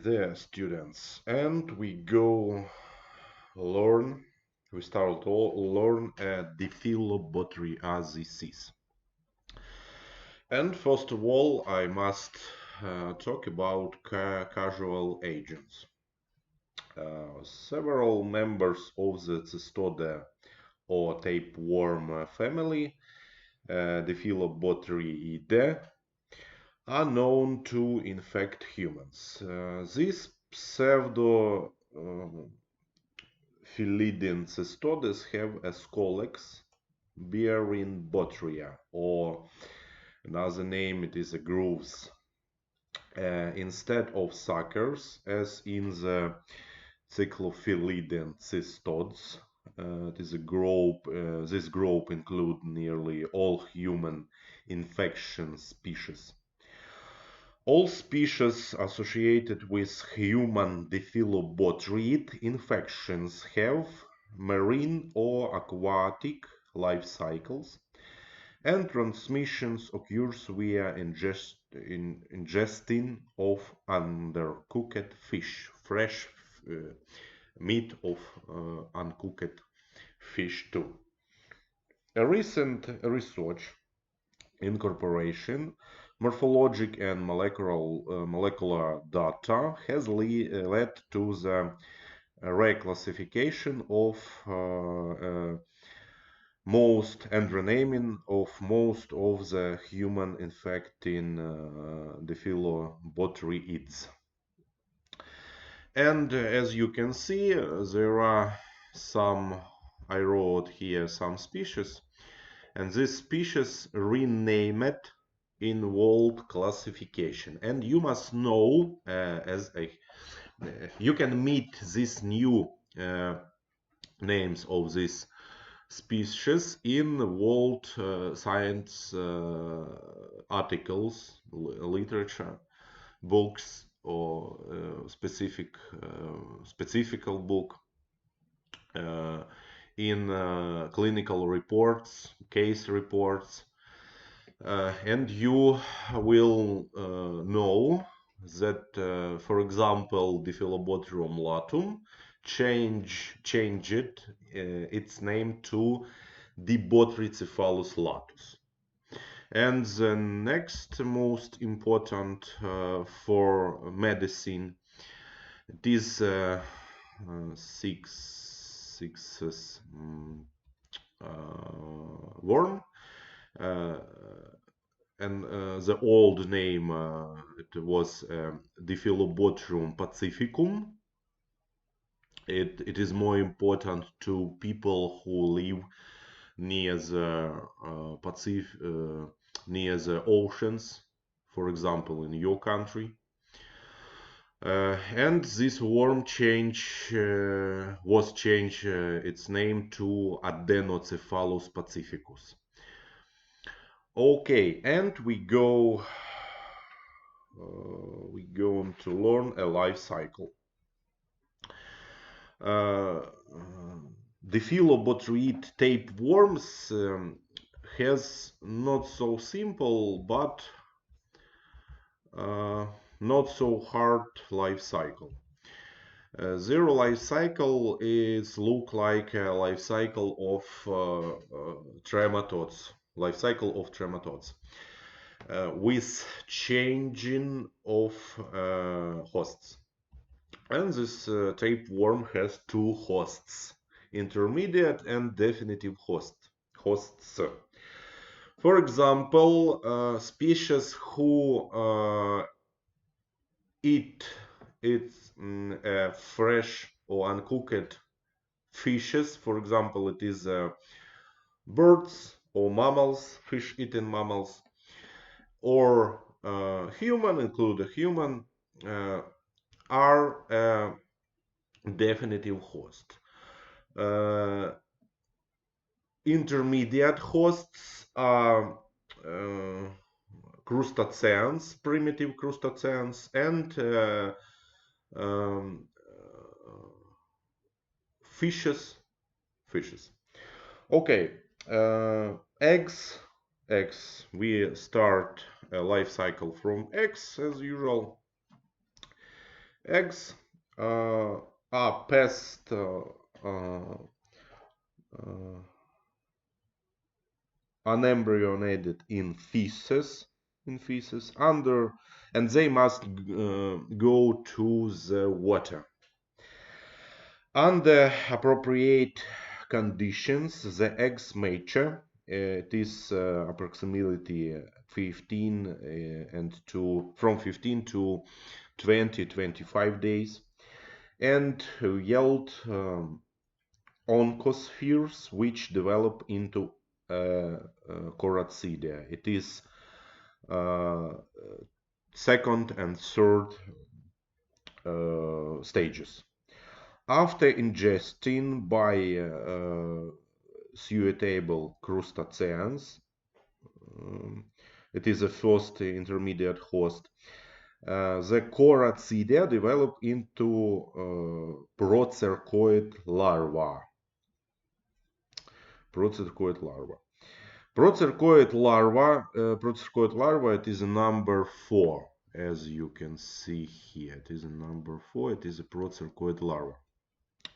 there, students, and we start to learn Diphillobotriasis. And first of all, I must talk about causal agents. Several members of the Cystode or tapeworm family, Diphillobotriidae, are known to infect humans. These pseudo Phylidine cystodes have a scolex bearing botria, or another name it is a grooves, instead of suckers, as in the Cyclophylidine cystodes. It is a group. This group includes nearly all human infection species. All species associated with human Diphillobotriid infections have marine or aquatic life cycles, and transmissions occurs via ingesting of undercooked fish, fresh meat of uncooked fish too. A recent research incorporation morphologic and molecular data has led to the reclassification of most and renaming of most of the human infecting Diphillobotriids. And as you can see, there are some, I wrote here some species, and this species renamed in world classification. And you must know, you can meet these new names of this species in world science articles, literature, books, or specifical book, in clinical reports, case reports, and you will know that, for example, Diphillobotrium latum changed its name to Dibotricephalus latus. And the next most important for medicine, this sixth worm, and the old name it was Diphillobotrium pacificum. It is more important to people who live near the near the oceans, for example, in your country. And this worm was changed its name to Adenocephalus pacificus. Okay, and we go on to learn a life cycle. Diphillobotriid tapeworms has not so simple but not so hard life cycle. Their life cycle is look like a life cycle of trematodes. Life cycle of trematodes. With changing of hosts. And this tapeworm has two hosts, intermediate and definitive hosts. For example, species who eat fresh or uncooked fishes, for example, it is birds or mammals, fish-eating mammals, or human, include a human, are a definitive host. Intermediate hosts are crustaceans, primitive crustaceans, and fishes. Okay, eggs. We start a life cycle from eggs as usual. Eggs are passed uh, unembryonated in feces, under, and they must go to the water. Under appropriate conditions, the eggs mature. It is approximately 15 from 15 to 20-25 days, and yield oncospheres which develop into choroidia. It is second and third stages. After ingesting by suitable crustaceans, it is the first intermediate host. The choroidia develop into procercoid larva. Procercoid larva, it is a number 4, as you can see here. It is a number 4, it is a procercoid larva.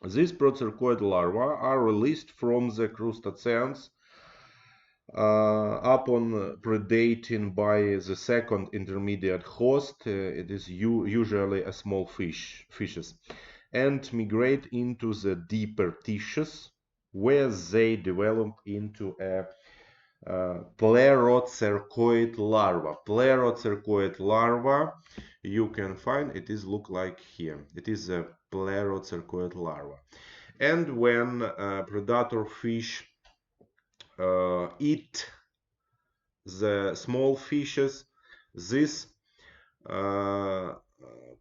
These procercoid larvae are released from the crustaceans upon predating by the second intermediate host. It is usually a small fishes, and migrate into the deeper tissues, where they develop into a plerocercoid larva. Plerocercoid larva, you can find it is look like here. It is a plerocercoid larva. And when predator fish eat the small fishes, this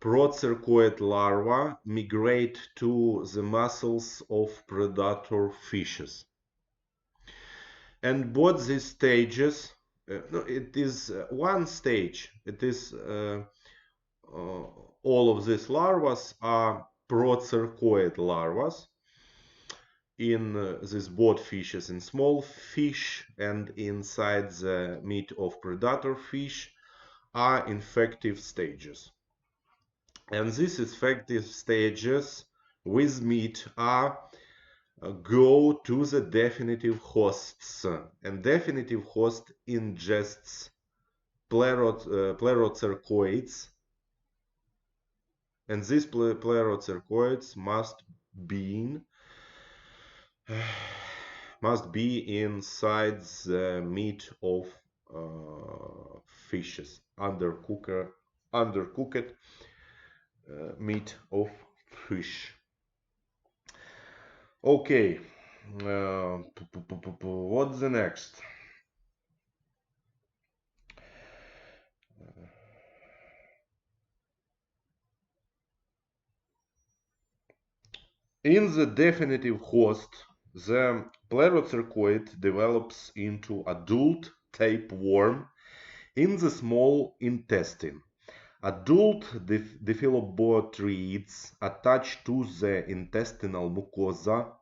procercoid larva migrate to the muscles of predator fishes. And both these stages, no, it is one stage. It is all of these larvae are procercoid larvae in these both fishes, in small fish and inside the meat of predator fish, are infective stages. And these infective stages with meat are go to the definitive hosts, and definitive host ingests plerocercoids, and these plerocercoids must be inside the meat of fishes, undercooked meat of fish. Okay, what's the next? In the definitive host, the plerocercoid develops into adult tapeworm in the small intestine. Adult Diphillobotriids attach to the intestinal mucosa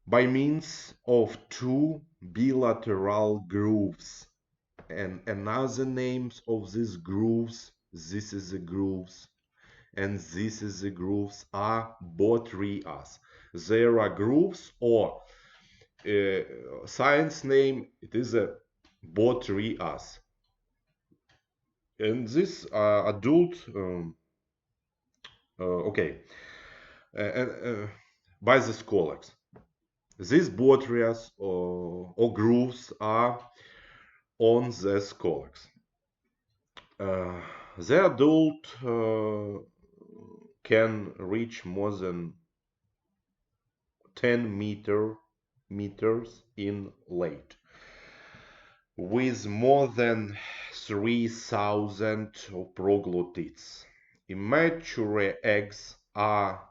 by means of two bilateral grooves. And another names of these grooves, this is the grooves, and this is the grooves, are botrias. There are grooves, or science name, it is a botrias. And this adult, okay, by the scholars, these botrias or grooves are on the scholars. The adult can reach more than 10 meters in length, with more than 3,000 proglottids. Immature eggs are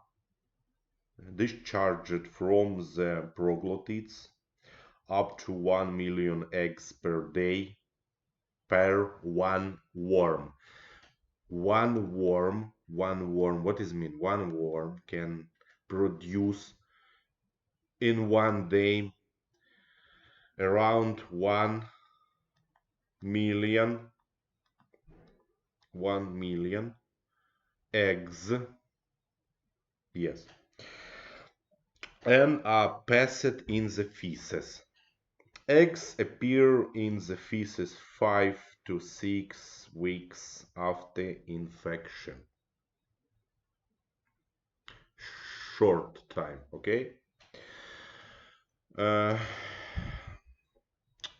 discharged from the proglottids, up to 1 million eggs per day per one worm. One worm, what does it mean? One worm can produce in one day around 1 million eggs, yes, and are passed in the feces. Eggs appear in the feces 5 to 6 weeks after infection. Short time, okay?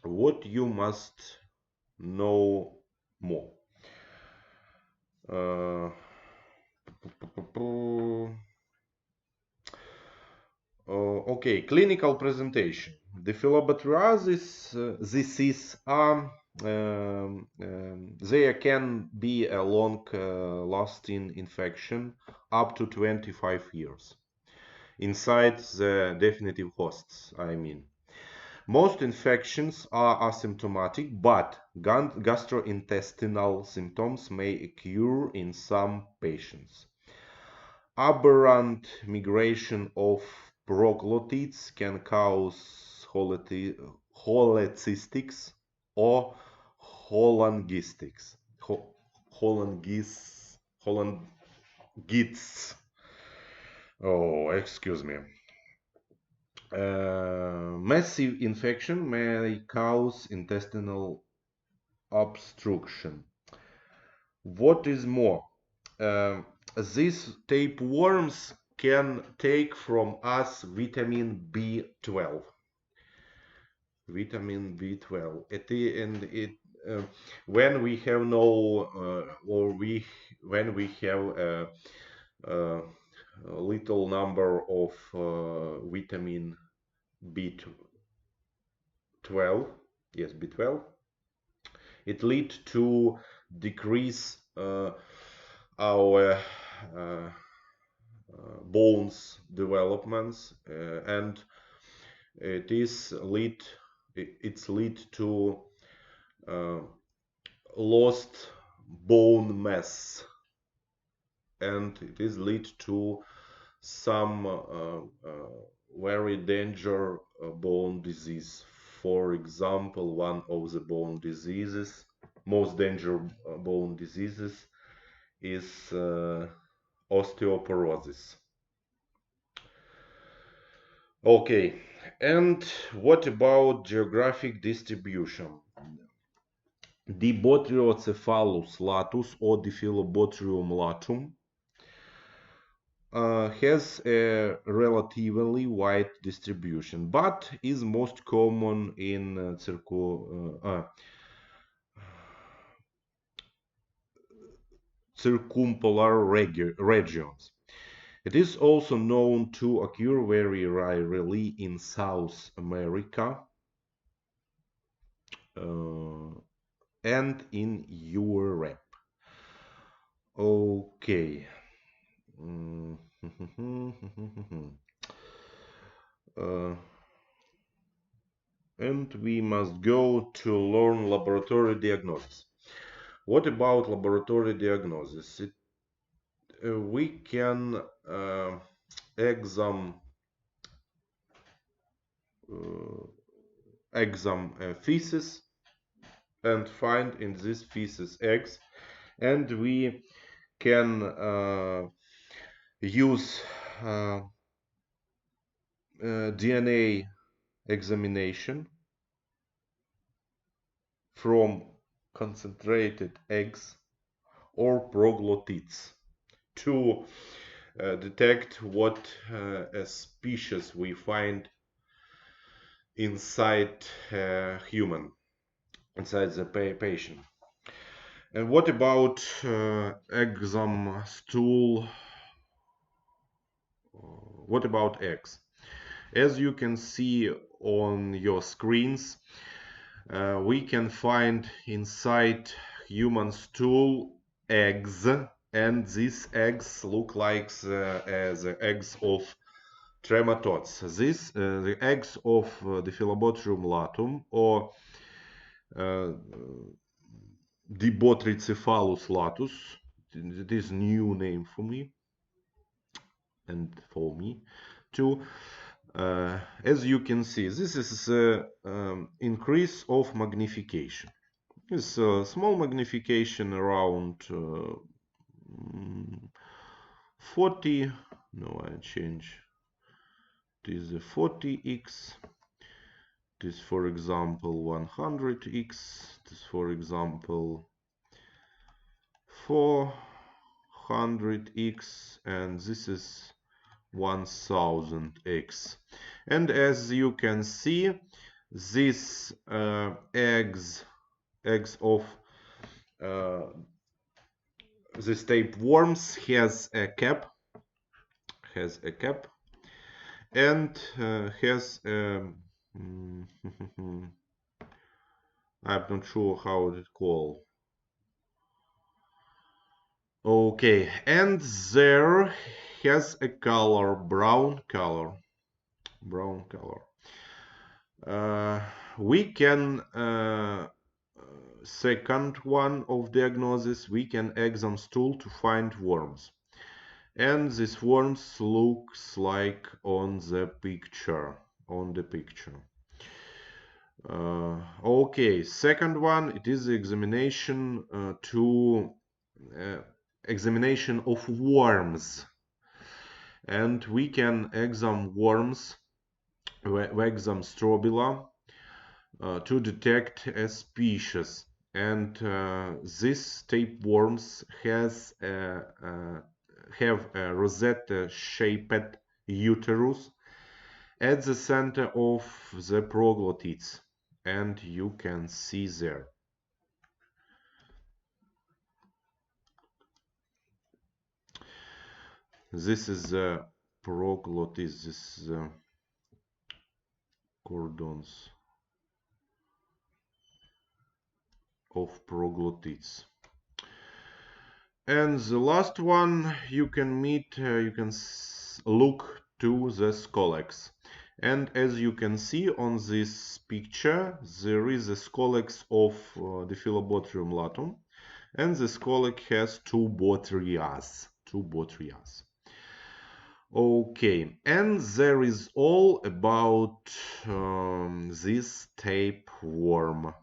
What you must know more? Okay, clinical presentation. Diphillobotriasis disease are there can be a long lasting infection up to 25 years inside the definitive hosts, I mean. Most infections are asymptomatic, but gastrointestinal symptoms may occur in some patients. Aberrant migration of proglottids can cause cholecystics or cholangistics. Cholangists. Oh, excuse me. Massive infection may cause intestinal obstruction. What is more, these tapeworms can take from us vitamin B12. Vitamin B12. When we have no, when we have a little number of vitamin B12, yes, B12, it leads to decrease our bones developments, and it's lead to lost bone mass, and it is lead to some very danger bone disease. For example, one of the bone diseases, most dangerous bone diseases, is osteoporosis. Okay, and what about geographic distribution? Dibotricephalus latus or Diphillobotrium latum has a relatively wide distribution, but is most common in circumpolar regions. It is also known to occur very rarely in South America and in Europe. Okay. And we must go to learn laboratory diagnosis. What about laboratory diagnosis? We can examine feces and find in this feces eggs, and we can use DNA examination from concentrated eggs or proglottids to detect what species we find inside inside the patient. And what about exam stool? What about eggs? As you can see on your screens, we can find inside human stool eggs, and these eggs look like the eggs of trematodes. The eggs of Diphillobotrium latum or Dibotricephalus latus. It is new name for me and for me too. As you can see, this is increase of magnification. It's a small magnification around 40. No, I change. This is 40x. This, for example, 100x. This, for example, 400x, and this is 1000x. And as you can see, these eggs of this tapeworms has a cap, and has I'm not sure how it called. Okay, and there has a color, brown color. We can second one of diagnosis, we can exam stool to find worms, and these worms looks like on the picture. Okay, second one, it is the examination examination of worms, and we can examine worms, exam strobila, to detect a species, and this tapeworms have a rosette-shaped uterus at the center of the proglottids, and you can see there. This is the proglottids, this is the cordons of proglottids. And the last one you can meet, you can look to the scolex. And as you can see on this picture, there is a scolex of Diphillobotrium latum, and the scolex has two botrias. Okay, and there is all about this tapeworm.